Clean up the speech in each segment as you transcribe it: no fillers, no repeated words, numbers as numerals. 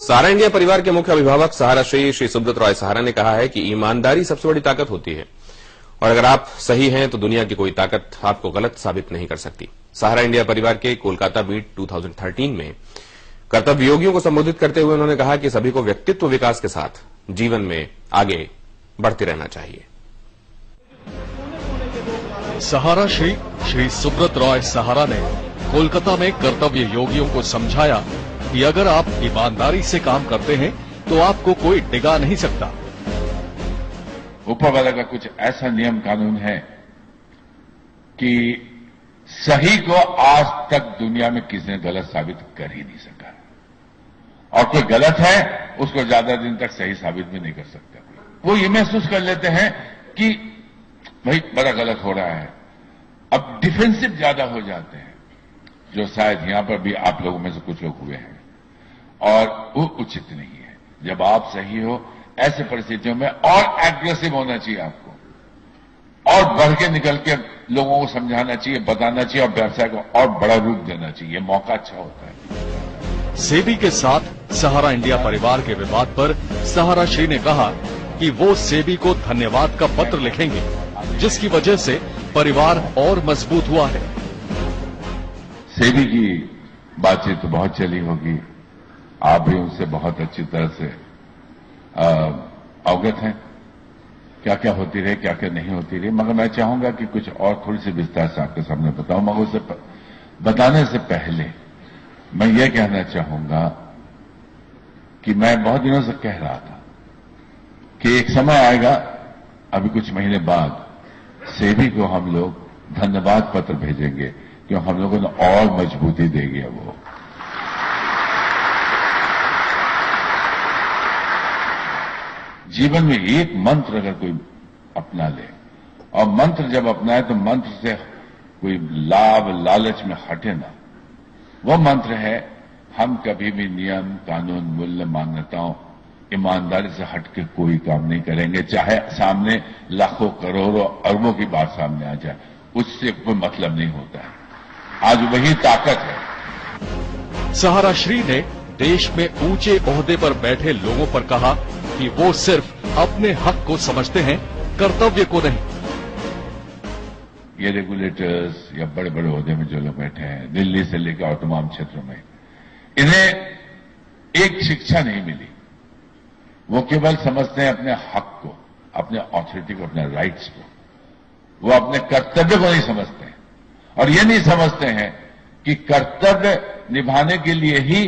सहारा India परिवार के मुख्य अभिभावक सहारा श्री सुब्रत रॉय सहारा ने कहा है कि ईमानदारी सबसे बड़ी ताकत होती है और अगर आप सही हैं तो दुनिया की कोई ताकत आपको गलत साबित नहीं कर सकती। सहारा इंडिया परिवार के कोलकाता मीट 2013 में कर्तव्ययोगियों को संबोधित करते हुए उन्होंने कहा कि सभी को व्यक्तित्व विकास के साथ जीवन में आगे बढ़ते रहना चाहिए। सहारा श्री सुब्रत रॉय सहारा ने कोलकाता में कर्तव्य योगियों को समझाया कि अगर आप ईमानदारी से काम करते हैं तो आपको कोई डिगा नहीं सकता। ऊपर वाला का कुछ ऐसा नियम कानून है कि सही को आज तक दुनिया में किसी ने गलत साबित कर ही नहीं सका, और कोई गलत है उसको ज्यादा दिन तक सही साबित भी नहीं कर सकता। वो ये महसूस कर लेते हैं कि भाई बड़ा गलत हो रहा है, अब डिफेंसिव ज्यादा हो जाते हैं, जो शायद यहां पर भी आप लोगों में से कुछ लोग हुए हैं, और वो उचित नहीं है। जब आप सही हो ऐसे परिस्थितियों में और एग्रेसिव होना चाहिए आपको, और बढ़ के निकल के लोगों को समझाना चाहिए, बताना चाहिए, और व्यवसाय को और बड़ा रूप देना चाहिए। मौका अच्छा होता है। सेबी के साथ सहारा इंडिया परिवार के विवाद पर सहारा श्री ने कहा कि वो सेबी को धन्यवाद का पत्र लिखेंगे, जिसकी वजह से परिवार और मजबूत हुआ है। सेबी की बातचीत तो बहुत चली होगी, आप भी उनसे बहुत अच्छी तरह से अवगत हैं, क्या क्या होती रही, क्या क्या नहीं होती रही। मगर मैं चाहूंगा कि कुछ और थोड़ी सी विस्तार से आपके सामने बताऊं। मगर उसे बताने से पहले मैं ये कहना चाहूंगा कि मैं बहुत दिनों से कह रहा था कि एक समय आएगा, अभी कुछ महीने बाद, सेबी को हम लोग धन्यवाद पत्र भेजेंगे, क्यों हम लोगों ने और मजबूती देगी। वो जीवन में एक मंत्र अगर कोई अपना ले, और मंत्र जब अपनाए तो मंत्र से कोई लाभ लालच में हटे ना, वो मंत्र है हम कभी भी नियम कानून मूल्य मान्यताओं ईमानदारी से हटके कोई काम नहीं करेंगे, चाहे सामने लाखों करोड़ों अरबों की बात सामने आ जाए, उससे कोई मतलब नहीं होता है। आज वही ताकत है। सहारा श्री ने देश में ऊंचे ओहदे पर बैठे लोगों पर कहा कि वो सिर्फ अपने हक को समझते हैं, कर्तव्य को नहीं। ये रेगुलेटर्स या बड़े बड़े ओहदे में जो लोग बैठे हैं, दिल्ली से लेकर और तमाम क्षेत्रों में, इन्हें एक शिक्षा नहीं मिली। वो केवल समझते हैं अपने हक को, अपने ऑथोरिटी को, अपने राइट्स को। वो अपने कर्तव्य को नहीं समझते हैं, और ये नहीं समझते हैं कि कर्तव्य निभाने के लिए ही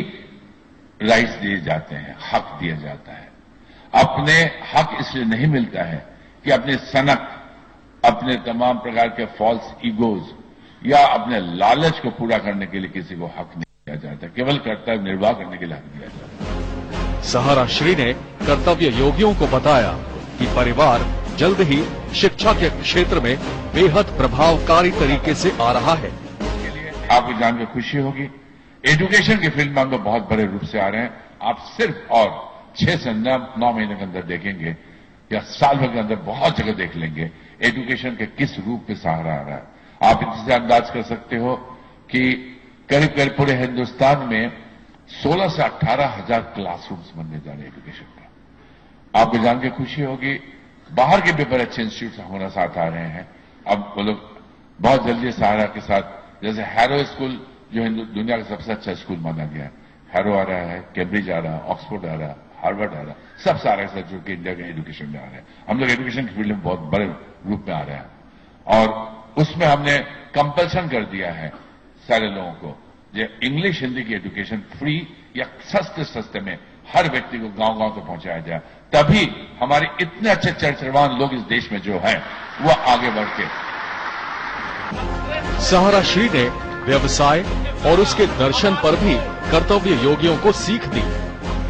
राइट्स दिए जाते हैं, हक दिया जाता है। अपने हक इसलिए नहीं मिलता है कि अपनी सनक, अपने तमाम प्रकार के फॉल्स ईगोज या अपने लालच को पूरा करने के लिए किसी को हक नहीं दिया जाता, केवल कर्तव्य निर्वाह करने के लिए हक दिया जाता है। सहारा श्री ने कर्तव्य योगियों को बताया कि परिवार जल्द ही शिक्षा के क्षेत्र में बेहद प्रभावकारी तरीके से आ रहा है। आपको जानकर खुशी होगी, एजुकेशन के फील्ड में हम लोग बहुत बड़े रूप से आ रहे हैं। आप सिर्फ और 6 से 9 महीने के अंदर देखेंगे, या साल भर के अंदर बहुत जगह देख लेंगे, एजुकेशन के किस रूप में सहारा आ रहा है। आप इससे अंदाज कर सकते हो कि करीब करीब पूरे हिंदुस्तान में 16 से 18 हजार क्लासरूम्स बनने जा रहे हैं एजुकेशन का। आपको जान के खुशी होगी, बाहर के भी बड़े अच्छे इंस्टीट्यूट हमारे साथ आ रहे हैं। अब वो लोग बहुत जल्दी सहारा के साथ, जैसे हैरो स्कूल जो दुनिया का सबसे अच्छा स्कूल माना गया है, हैरो आ रहा है, कैम्ब्रिज आ रहा है, ऑक्सफोर्ड आ रहा है, हार्वर्ड आ रहा है, सब सारे साथ जो कि इंडिया के एजुकेशन में आ रहे हैं। हम लोग एजुकेशन की फील्ड में बहुत बड़े रूप में आ रहे हैं, और उसमें हमने कंपल्सन कर दिया है सारे लोगों को, जो इंग्लिश हिंदी की एजुकेशन फ्री या सस्ते में हर व्यक्ति को गांव गांव तक पहुंचाया जाए। तभी हमारे इतने अच्छे चरित्रवान लोग इस देश में जो हैं, वो आगे बढ़ के। सहारा श्री ने व्यवसाय और उसके दर्शन पर भी कर्तव्य योगियों को सीख दी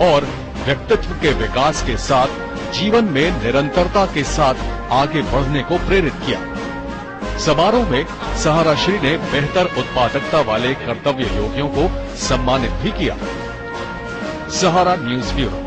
और व्यक्तित्व के विकास के साथ जीवन में निरंतरता के साथ आगे बढ़ने को प्रेरित किया। समारोह में सहारा श्री ने बेहतर उत्पादकता वाले कर्तव्य योगियों को सम्मानित भी किया। सहारा न्यूज ब्यूरो।